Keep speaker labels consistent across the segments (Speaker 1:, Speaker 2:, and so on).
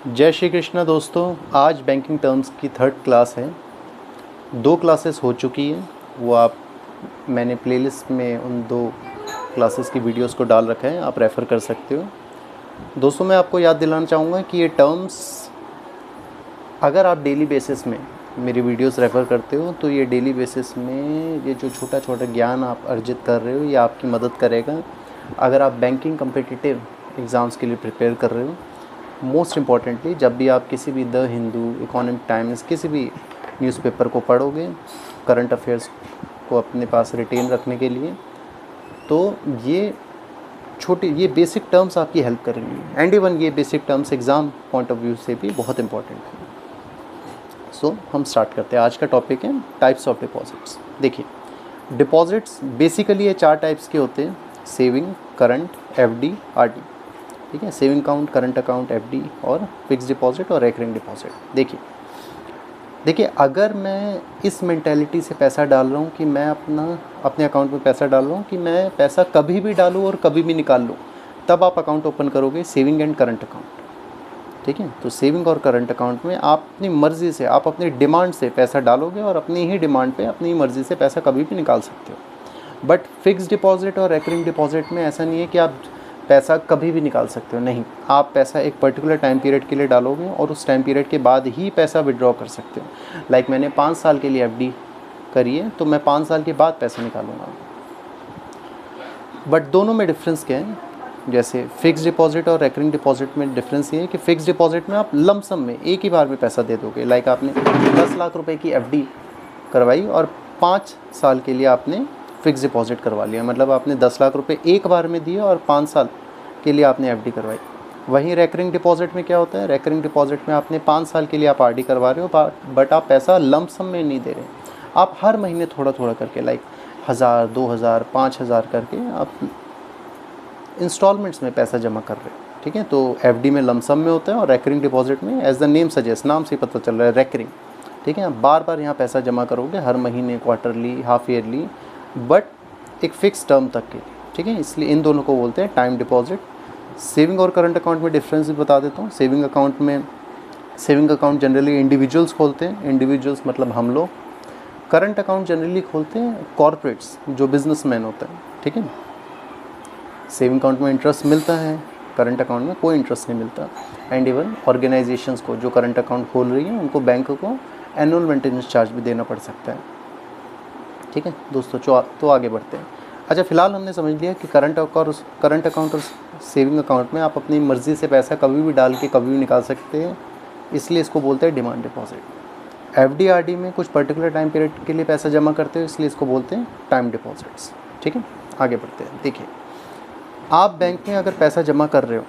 Speaker 1: जय श्री कृष्ण दोस्तों। आज बैंकिंग टर्म्स की थर्ड क्लास है। 2 क्लासेस हो चुकी हैं, वो मैंने प्लेलिस्ट में उन 2 क्लासेस की वीडियोस को डाल रखा है, आप रेफ़र कर सकते हो। दोस्तों, मैं आपको याद दिलाना चाहूँगा कि ये टर्म्स अगर आप डेली बेसिस में मेरी वीडियोस रेफ़र करते हो तो ये डेली बेसिस में ये जो छोटा छोटा ज्ञान आप अर्जित कर रहे हो ये आपकी मदद करेगा अगर आप बैंकिंग कम्पिटिटिव एग्ज़ाम्स के लिए प्रिपेयर कर रहे हो। मोस्ट इम्पॉर्टेंटली, जब भी आप किसी भी द हिंदू, इकोनॉमिक टाइम्स, किसी भी न्यूज़पेपर को पढ़ोगे करंट अफेयर्स को अपने पास रिटेन रखने के लिए, तो ये बेसिक टर्म्स आपकी हेल्प करेंगी। एंड इवन ये basic terms exam point of view से भी बहुत इंपॉर्टेंट है। सो हम स्टार्ट करते हैं। आज का टॉपिक है टाइप्स ऑफ डिपॉजिट्स। देखिए, डिपॉजिट्स बेसिकली ये 4 टाइप्स के होते हैं: सेविंग, करंट, एफडी, आरडी। ठीक है, saving account, current account, FD और फिक्स डिपॉजिट और रेकरिंग डिपॉजिट। देखिए, अगर मैं इस मेंटालिटी से पैसा डाल रहा हूँ कि मैं अपने अकाउंट में पैसा डाल रहा हूँ कि मैं पैसा कभी भी डालूँ और कभी भी निकाल लूँ, तब आप अकाउंट ओपन करोगे सेविंग एंड करंट अकाउंट। ठीक है, तो सेविंग और करंट अकाउंट में आप अपनी मर्ज़ी से, आप अपनी डिमांड से पैसा डालोगे और अपनी ही डिमांड पे, अपनी ही मर्ज़ी से पैसा कभी भी निकाल सकते हो। बट फिक्स डिपॉजिट और रेकरिंग डिपॉजिट में ऐसा नहीं है कि आप पैसा कभी भी निकाल सकते हो। नहीं, आप पैसा एक पर्टिकुलर टाइम पीरियड के लिए डालोगे और उस टाइम पीरियड के बाद ही पैसा विड्रॉ कर सकते हो। लाइक मैंने 5 साल के लिए एफडी करी है, तो मैं 5 साल के बाद पैसा निकालूंगा। बट दोनों में डिफरेंस क्या है? जैसे फिक्स डिपॉजिट और रेकरिंग डिपॉजिट में डिफरेंस ये है कि फिक्स डिपॉजिट में आप लमसम में एक ही बार में पैसा दे दोगे। लाइक आपने 10 लाख रुपए की एफडी करवाई और 5 साल के लिए आपने फिक्स डिपॉजिट करवा लिया, मतलब आपने 10 लाख रुपए एक बार में दिए और 5 साल के लिए आपने एफडी करवाई। वहीं रेकरिंग डिपॉजिट में क्या होता है? रेकरिंग डिपॉजिट में आपने 5 साल के लिए आप आरडी करवा रहे हो, बट आप पैसा लमसम में नहीं दे रहे। आप हर महीने थोड़ा थोड़ा करके, लाइक 1000, 2000, 5000 करके आप इंस्टॉलमेंट्स में पैसा जमा कर रहे हो। ठीक है, तो एफडी में लमसम में होता है और रेकरिंग डिपॉजिट में, एज द नेम सजेस्ट, नाम से पता चल रहा है रेकरिंग। ठीक है, बार बार यहाँ पैसा जमा करोगे, हर महीने, क्वार्टरली, हाफ ईयरली, बट एक फ़िक्स टर्म तक के लिए। ठीक है, इसलिए इन दोनों को बोलते हैं टाइम डिपॉजिट। सेविंग और करंट अकाउंट में डिफरेंस भी बता देता हूँ। सेविंग अकाउंट जनरली इंडिविजुअल्स खोलते हैं, इंडिविजुअल्स मतलब हम लोग। करंट अकाउंट जनरली खोलते हैं कॉर्पोरेट्स, जो बिजनेसमैन होते हैं। ठीक है, सेविंग अकाउंट में इंटरेस्ट मिलता है, करंट अकाउंट में कोई इंटरेस्ट नहीं मिलता। एंड इवन ऑर्गेनाइजेशंस को जो करंट अकाउंट खोल रही हैं, उनको बैंक को एनुअल मेंटेनेंस चार्ज भी देना पड़ सकता है। ठीक है दोस्तों, तो आगे बढ़ते हैं। अच्छा, फ़िलहाल हमने समझ लिया कि करंट अकाउंट और सेविंग अकाउंट में आप अपनी मर्ज़ी से पैसा कभी भी डाल के कभी भी निकाल सकते हैं, इसलिए इसको बोलते हैं डिमांड डिपॉजिट। एफडी आरडी में कुछ पर्टिकुलर टाइम पीरियड के लिए पैसा जमा करते हो, इसलिए इसको बोलते हैं टाइम डिपॉजिट्स। ठीक है, आगे बढ़ते हैं। देखिए, आप बैंक में अगर पैसा जमा कर रहे हो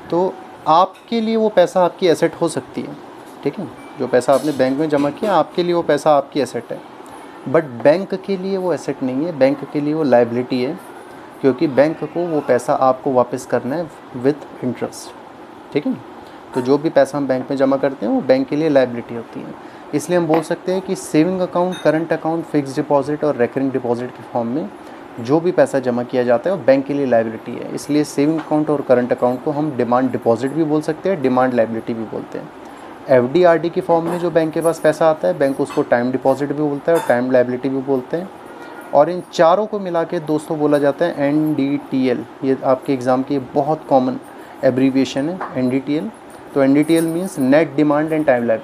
Speaker 1: तो आपके लिए वो पैसा आपकी एसेट हो सकती है। ठीक है, जो पैसा आपने बैंक में जमा किया, आपके लिए वो पैसा आपकी एसेट है, बट बैंक के लिए वो एसेट नहीं है, बैंक के लिए वो लायबिलिटी है, क्योंकि बैंक को वो पैसा आपको वापस करना है विथ इंटरेस्ट। ठीक है, तो जो भी पैसा हम बैंक में जमा करते हैं वो बैंक के लिए लायबिलिटी होती है। इसलिए हम बोल सकते हैं कि saving account, current account, fix deposit और रेकरिंग डिपॉजिट के फॉर्म में जो भी पैसा जमा किया जाता है वो बैंक के लिए लायबिलिटी है। इसलिए सेविंग अकाउंट और करंट अकाउंट को हम डिमांड डिपॉजिट भी बोल सकते हैं, डिमांड लायबिलिटी भी बोलते हैं। एफडी आरडी की फॉर्म में जो बैंक के पास पैसा आता है, बैंक उसको टाइम डिपॉजिट भी बोलता है और टाइम लायबिलिटी भी बोलते हैं। और इन चारों को मिला के दोस्तों बोला जाता है एनडीटीएल। ये आपके एग्ज़ाम की बहुत कॉमन एब्रीविएशन है, एनडीटीएल। तो NDTL means net demand and time liability.